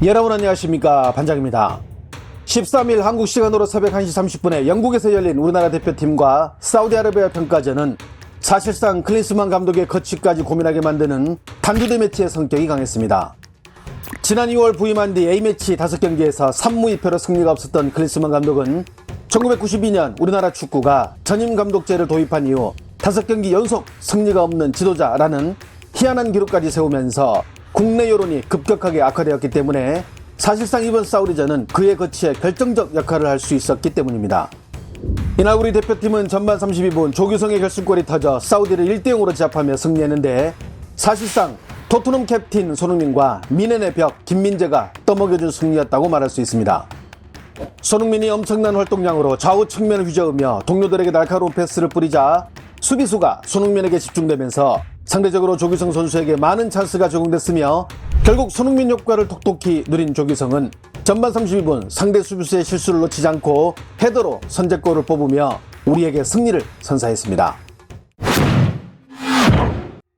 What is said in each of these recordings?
여러분 안녕하십니까, 반장입니다. 13일 한국 시간으로 새벽 1시 30분에 영국에서 열린 우리나라 대표팀과 사우디아라비아 평가전은 사실상 클린스만 감독의 거취까지 고민하게 만드는 단두대 매치의 성격이 강했습니다. 지난 2월 부임한 뒤 A매치 5경기에서 3무 2패로 승리가 없었던 클린스만 감독은 1992년 우리나라 축구가 전임 감독제를 도입한 이후 5경기 연속 승리가 없는 지도자라는 희한한 기록까지 세우면서 국내 여론이 급격하게 악화되었기 때문에 사실상 이번 사우디전은 그의 거취에 결정적 역할을 할 수 있었기 때문입니다. 이날 우리 대표팀은 전반 32분 조규성의 결승골이 터져 사우디를 1대0으로 제압하며 승리했는데, 사실상 토트넘 캡틴 손흥민과 미넨의 벽 김민재가 떠먹여준 승리였다고 말할 수 있습니다. 손흥민이 엄청난 활동량으로 좌우 측면을 휘저으며 동료들에게 날카로운 패스를 뿌리자 수비수가 손흥민에게 집중되면서 상대적으로 조규성 선수에게 많은 찬스가 제공됐으며, 결국 손흥민 효과를 톡톡히 누린 조규성은 전반 32분 상대 수비수의 실수를 놓치지 않고 헤더로 선제골을 뽑으며 우리에게 승리를 선사했습니다.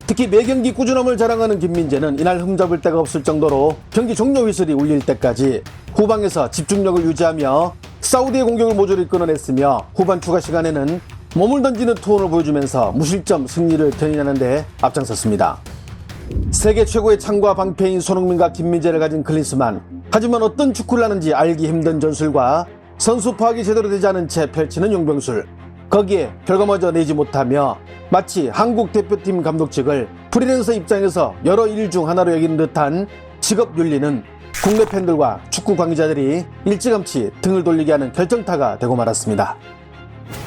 특히 매경기 꾸준함을 자랑하는 김민재는 이날 흠잡을 데가 없을 정도로 경기 종료 휘슬이 울릴 때까지 후방에서 집중력을 유지하며 사우디의 공격을 모조리 끊어냈으며, 후반 추가 시간에는 몸을 던지는 투혼을 보여주면서 무실점 승리를 견인하는 데 앞장섰습니다. 세계 최고의 창과 방패인 손흥민과 김민재를 가진 클린스만, 하지만 어떤 축구를 하는지 알기 힘든 전술과 선수 파악이 제대로 되지 않은 채 펼치는 용병술, 거기에 결과마저 내지 못하며 마치 한국 대표팀 감독직을 프리랜서 입장에서 여러 일 중 하나로 여기는 듯한 직업 윤리는 국내 팬들과 축구 관계자들이 일찌감치 등을 돌리게 하는 결정타가 되고 말았습니다.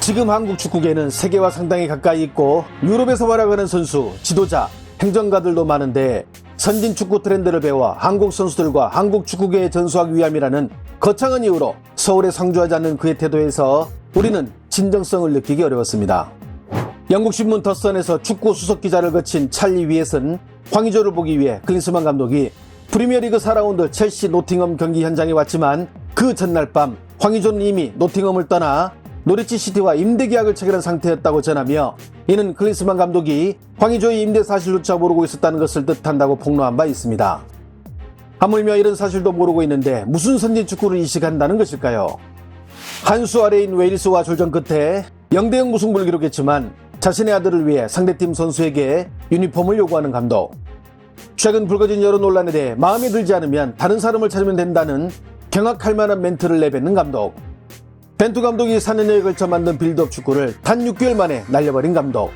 지금 한국 축구계는 세계와 상당히 가까이 있고 유럽에서 활약하는 선수, 지도자, 행정가들도 많은데 선진 축구 트렌드를 배워 한국 선수들과 한국 축구계에 전수하기 위함이라는 거창한 이유로 서울에 상주하지 않는 그의 태도에서 우리는 진정성을 느끼기 어려웠습니다. 영국 신문 더선에서 축구 수석 기자를 거친 찰리 위엣은 황의조를 보기 위해 클린스만 감독이 프리미어리그 4라운드 첼시 노팅엄 경기 현장에 왔지만 그 전날 밤 황의조는 이미 노팅엄을 떠나 노리치 시티와 임대 계약을 체결한 상태였다고 전하며, 이는 클린스만 감독이 황의조의 임대 사실조차 모르고 있었다는 것을 뜻한다고 폭로한 바 있습니다. 하물며 이런 사실도 모르고 있는데 무슨 선진 축구를 이식한다는 것일까요? 한 수 아래인 웨일스와 졸전 끝에 0대0 무승부를 기록했지만 자신의 아들을 위해 상대팀 선수에게 유니폼을 요구하는 감독. 최근 불거진 여러 논란에 대해 마음에 들지 않으면 다른 사람을 찾으면 된다는 경악할 만한 멘트를 내뱉는 감독. 벤투 감독이 4년여에 걸쳐 만든 빌드업 축구를 단 6개월 만에 날려버린 감독.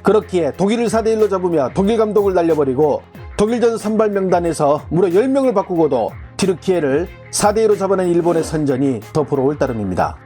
그렇기에 독일을 4대1로 잡으며 독일 감독을 날려버리고 독일전 선발 명단에서 무려 10명을 바꾸고도 튀르키예를 4대2로 잡아낸 일본의 선전이 더 부러울 따름입니다.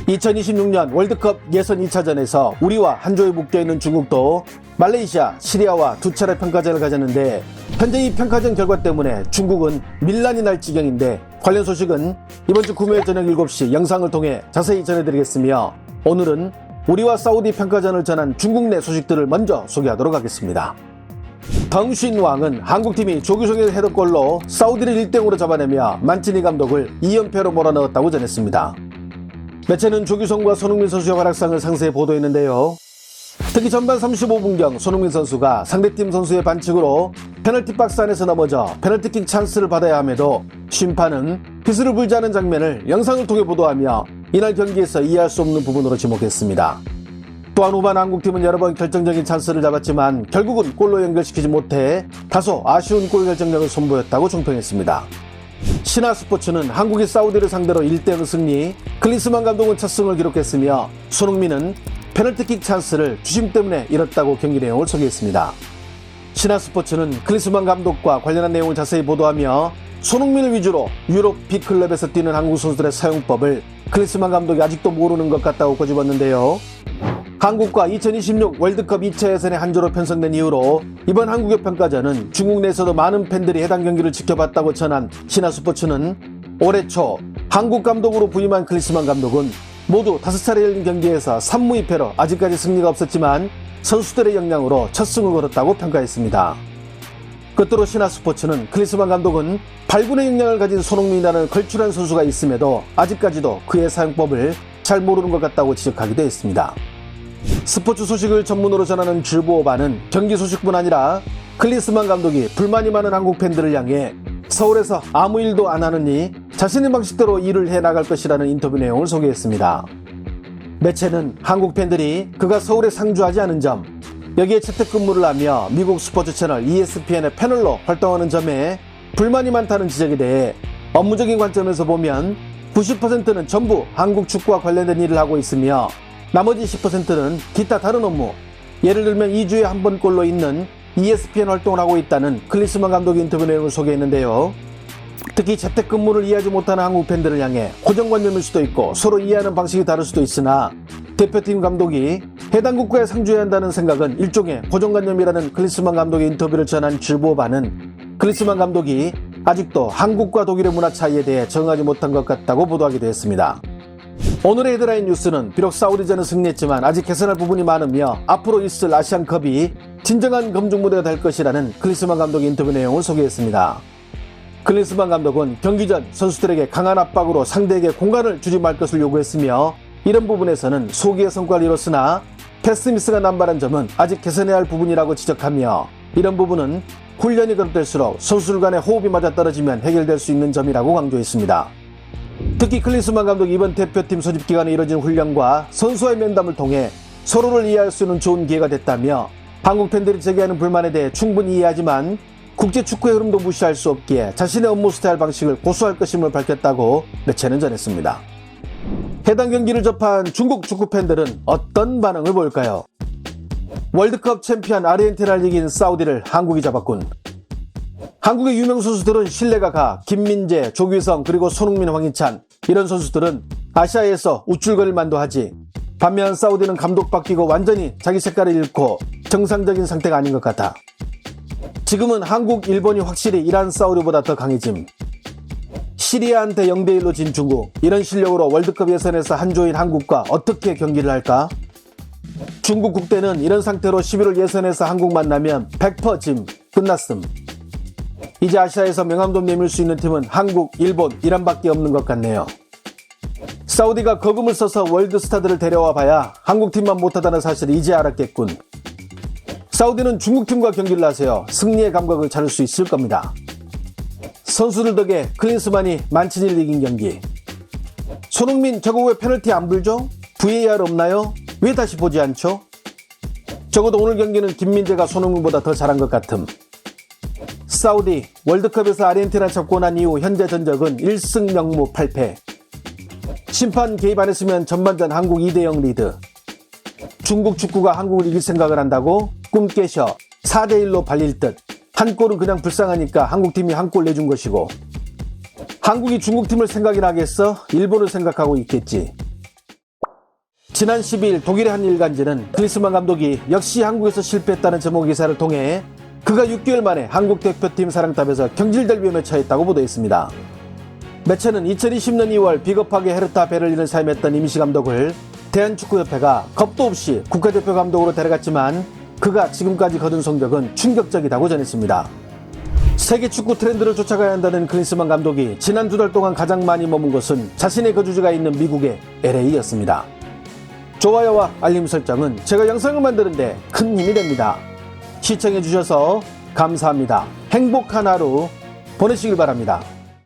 2026년 월드컵 예선 2차전에서 우리와 한 조에 묶여있는 중국도 말레이시아, 시리아와 두 차례 평가전을 가졌는데, 현재 이 평가전 결과 때문에 중국은 밀란이 날 지경인데, 관련 소식은 이번 주 금요일 저녁 7시 영상을 통해 자세히 전해드리겠으며, 오늘은 우리와 사우디 평가전을 전한 중국 내 소식들을 먼저 소개하도록 하겠습니다. 덩신왕은 한국팀이 조규성의 헤더골로 사우디를 1대0으로 잡아내며 만치니 감독을 2연패로 몰아넣었다고 전했습니다. 매체는 조규성과 손흥민 선수의 활약상을 상세히 보도했는데요. 특히 전반 35분경 손흥민 선수가 상대팀 선수의 반칙으로 페널티 박스 안에서 넘어져 페널티킥 찬스를 받아야 함에도 심판은 휘슬을 불지 않은 장면을 영상을 통해 보도하며 이날 경기에서 이해할 수 없는 부분으로 지목했습니다. 또한 후반 한국팀은 여러 번 결정적인 찬스를 잡았지만 결국은 골로 연결시키지 못해 다소 아쉬운 골 결정력을 선보였다고 총평했습니다. 신화스포츠는 한국이 사우디를 상대로 1대0 승리, 클린스만 감독은 첫 승을 기록했으며 손흥민은 페널티킥 찬스를 주심 때문에 잃었다고 경기 내용을 소개했습니다. 신화스포츠는 클린스만 감독과 관련한 내용을 자세히 보도하며 손흥민을 위주로 유럽 B클럽에서 뛰는 한국 선수들의 사용법을 클린스만 감독이 아직도 모르는 것 같다고 꼬집었는데요. 한국과 2026 월드컵 2차 예선에 한 조로 편성된 이후로 이번 한국의 평가전은 중국 내에서도 많은 팬들이 해당 경기를 지켜봤다고 전한 신화스포츠는 올해 초 한국 감독으로 부임한 클린스만 감독은 모두 5차례 열린 경기에서 3무 2패로 아직까지 승리가 없었지만 선수들의 역량으로 첫 승을 거뒀다고 평가했습니다. 끝으로 신화스포츠는 클린스만 감독은 8군의 역량을 가진 손흥민이라는 걸출한 선수가 있음에도 아직까지도 그의 사용법을 잘 모르는 것 같다고 지적하기도 했습니다. 스포츠 소식을 전문으로 전하는 줄보어바는 경기 소식뿐 아니라 클린스만 감독이 불만이 많은 한국 팬들을 향해 서울에서 아무 일도 안 하느니 자신의 방식대로 일을 해나갈 것이라는 인터뷰 내용을 소개했습니다. 매체는 한국 팬들이 그가 서울에 상주하지 않은 점, 여기에 재택근무를 하며 미국 스포츠 채널 ESPN의 패널로 활동하는 점에 불만이 많다는 지적에 대해 업무적인 관점에서 보면 90%는 전부 한국 축구와 관련된 일을 하고 있으며 나머지 10%는 기타 다른 업무, 예를 들면 2주에 한 번꼴로 있는 ESPN 활동을 하고 있다는 클린스만 감독의 인터뷰 내용을 소개했는데요. 특히 재택근무를 이해하지 못하는 한국 팬들을 향해 고정관념일 수도 있고 서로 이해하는 방식이 다를 수도 있으나 대표팀 감독이 해당 국가에 상주해야 한다는 생각은 일종의 고정관념이라는 클린스만 감독의 인터뷰를 전한 질보반은 클린스만 감독이 아직도 한국과 독일의 문화 차이에 대해 적응하지 못한 것 같다고 보도하기도 했습니다. 오늘의 헤드라인 뉴스는 비록 사우디전은 승리했지만 아직 개선할 부분이 많으며 앞으로 있을 아시안컵이 진정한 검증 무대가 될 것이라는 클린스만 감독의 인터뷰 내용을 소개했습니다. 클린스만 감독은 경기 전 선수들에게 강한 압박으로 상대에게 공간을 주지 말 것을 요구했으며 이런 부분에서는 소기의 성과를 이뤘으나 패스 미스가 남발한 점은 아직 개선해야 할 부분이라고 지적하며 이런 부분은 훈련이 거듭될수록 선수들 간의 호흡이 맞아떨어지면 해결될 수 있는 점이라고 강조했습니다. 특히 클린스만 감독이 이번 대표팀 소집 기간에 이뤄진 훈련과 선수와의 면담을 통해 서로를 이해할 수 있는 좋은 기회가 됐다며 한국 팬들이 제기하는 불만에 대해 충분히 이해하지만 국제 축구의 흐름도 무시할 수 없기에 자신의 업무 스타일 방식을 고수할 것임을 밝혔다고 매체는 전했습니다. 해당 경기를 접한 중국 축구 팬들은 어떤 반응을 보일까요? 월드컵 챔피언 아르헨티나를 이긴 사우디를 한국이 잡았군. 한국의 유명 선수들은 신뢰가 가 김민재, 조규성 그리고 손흥민, 황희찬 이런 선수들은 아시아에서 우쭐거릴 만도 하지. 반면 사우디는 감독 바뀌고 완전히 자기 색깔을 잃고 정상적인 상태가 아닌 것 같아. 지금은 한국, 일본이 확실히 이란, 사우디보다 더 강해짐. 시리아한테 0대1로 진 중국, 이런 실력으로 월드컵 예선에서 한조인 한국과 어떻게 경기를 할까? 중국 국대는 이런 상태로 11월 예선에서 한국 만나면 100% 짐, 끝났음. 이제 아시아에서 명함도 내밀 수 있는 팀은 한국, 일본, 이란밖에 없는 것 같네요. 사우디가 거금을 써서 월드스타들을 데려와 봐야 한국팀만 못하다는 사실을 이제 알았겠군. 사우디는 중국팀과 경기를 하세요. 승리의 감각을 찾을 수 있을 겁니다. 선수들 덕에 클린스만이 만친일 이긴 경기. 손흥민 저거 왜 페널티 안 불죠? VAR 없나요? 왜 다시 보지 않죠? 적어도 오늘 경기는 김민재가 손흥민보다 더 잘한 것 같음. 사우디 월드컵에서 아르헨티나 잡고 난 이후 현재 전적은 1승 0무 8패. 심판 개입 안 했으면 전반전 한국 2대0 리드. 중국 축구가 한국을 이길 생각을 한다고? 꿈 깨셔. 4대1로 발릴 듯. 한 골은 그냥 불쌍하니까 한국팀이 한 골 내준 것이고. 한국이 중국팀을 생각이나 하겠어? 일본을 생각하고 있겠지. 지난 12일 독일의 한 일간지는 클린스만 감독이 역시 한국에서 실패했다는 제목 기사를 통해 그가 6개월 만에 한국 대표팀 사령탑에서 경질될 위험에 처했다고 보도했습니다. 매체는 2020년 2월 비겁하게 헤르타 베를린을 사임했던 임시 감독을 대한축구협회가 겁도 없이 국가대표 감독으로 데려갔지만 그가 지금까지 거둔 성적은 충격적이라고 전했습니다. 세계 축구 트렌드를 쫓아가야 한다는 클린스만 감독이 지난 2달 동안 가장 많이 머문 곳은 자신의 거주지가 있는 미국의 LA였습니다. 좋아요와 알림 설정은 제가 영상을 만드는데 큰 힘이 됩니다. 시청해주셔서 감사합니다. 행복한 하루 보내시길 바랍니다.